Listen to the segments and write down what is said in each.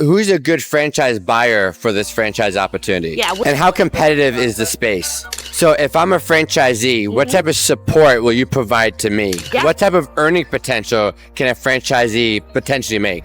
Who's a good franchise buyer for this franchise opportunity? Yeah. And how competitive is the space? So if I'm a franchisee, what type of support will you provide to me? Yeah. What type of earning potential can a franchisee potentially make?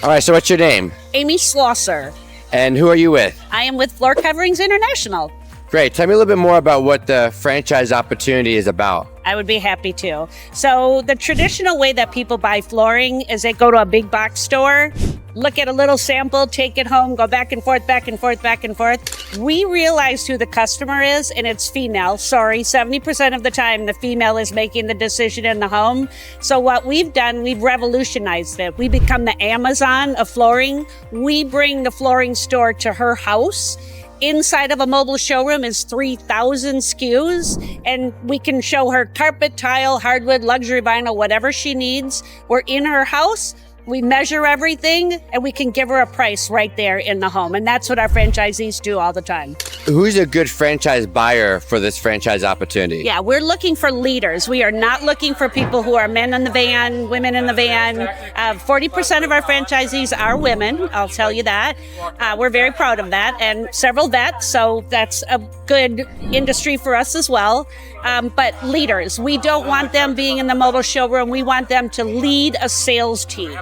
All right, so what's your name? Amy Schlosser. And who are you with? I am with Floor Coverings International. Great. Tell me a little bit more about what the franchise opportunity is about. I would be happy to. So the traditional way that people buy flooring is they go to a big box store, look at a little sample, take it home, go back and forth, back and forth, back and forth. We realized who the customer is, and it's female. Sorry, 70% of the time the female is making the decision in the home. So what we've done, we've revolutionized it. We become the Amazon of flooring. We bring the flooring store to her house. Inside of a mobile showroom is 3,000 SKUs, and we can show her carpet, tile, hardwood, luxury vinyl, whatever she needs. We're in her house. We measure everything, and we can give her a price right there in the home. And that's what our franchisees do all the time. Who's a good franchise buyer for this franchise opportunity? Yeah, we're looking for leaders. We are not looking for people who are men in the van, women in the van. 40% of our franchisees are women, I'll tell you that. We're very proud of that, and several vets, so that's a good industry for us as well. But leaders, we don't want them being in the mobile showroom. We want them to lead a sales team.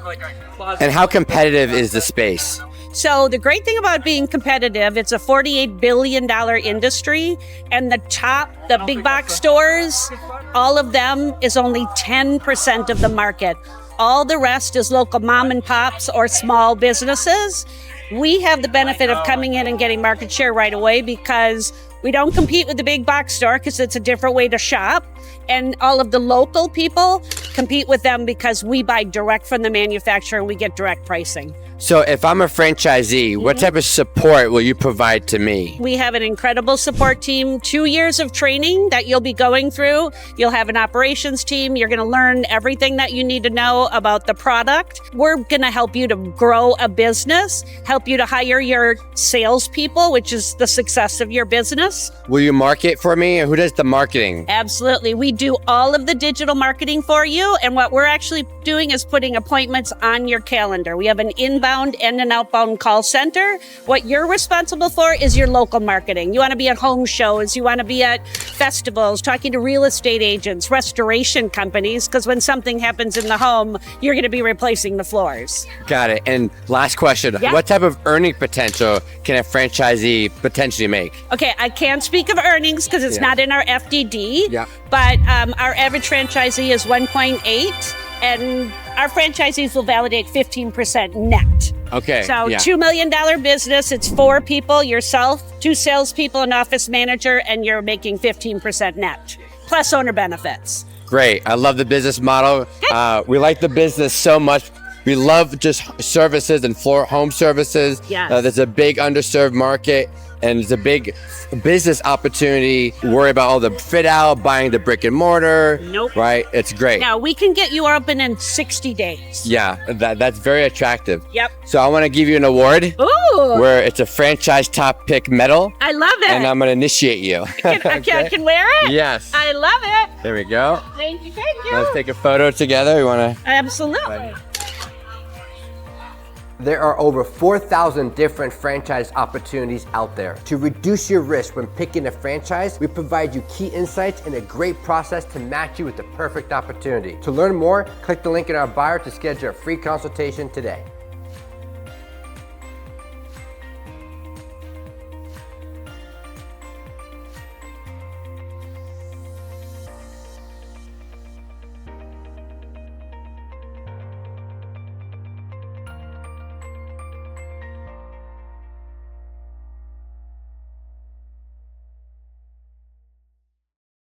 And how competitive is the space? So the great thing about being competitive, it's a $48 billion industry, and the big box stores, all of them is only 10% of the market. All the rest is local mom and pops or small businesses. We have the benefit of coming in and getting market share right away because we don't compete with the big box store because it's a different way to shop. And all of the local people compete with them because we buy direct from the manufacturer and we get direct pricing. So if I'm a franchisee, what type of support will you provide to me? We have an incredible support team, 2 years of training that you'll be going through. You'll have an operations team. You're going to learn everything that you need to know about the product. We're going to help you to grow a business, help you to hire your salespeople, which is the success of your business. Will you market for me? Who does the marketing? Absolutely. We do all of the digital marketing for you. And what we're actually doing is putting appointments on your calendar. We have an inbound and an outbound call center. What you're responsible for is your local marketing. You want to be at home shows. You want to be at festivals, talking to real estate agents, restoration companies, because when something happens in the home, you're going to be replacing the floors. Got it. And last question, Yeah. What type of earning potential can a franchisee potentially make? Okay, I can't speak of earnings because it's not in our FDD, Yeah. but our average franchisee is 1.8, and our franchisees will validate 15% net. Okay. So yeah. $2 million business, it's 4 people, yourself, 2 salespeople, an office manager, and you're making 15% net, plus owner benefits. Great. I love the business model. We like the business so much. We love just services and home services. Yes. There's a big underserved market, and it's a big business opportunity. Worry about all the fit out, buying the brick and mortar. Nope. Right? It's great. Now, we can get you open in 60 days. Yeah, that's very attractive. Yep. So I want to give you an award Ooh, where it's a franchise top pick medal, I love it. and I'm going to initiate you. I can wear it? Yes. I love it. There we go. Thank you, thank you. Let's take a photo together. You want to? Absolutely. There are over 4,000 different franchise opportunities out there. To reduce your risk when picking a franchise, we provide you key insights and a great process to match you with the perfect opportunity. To learn more, click the link in our bio to schedule a free consultation today.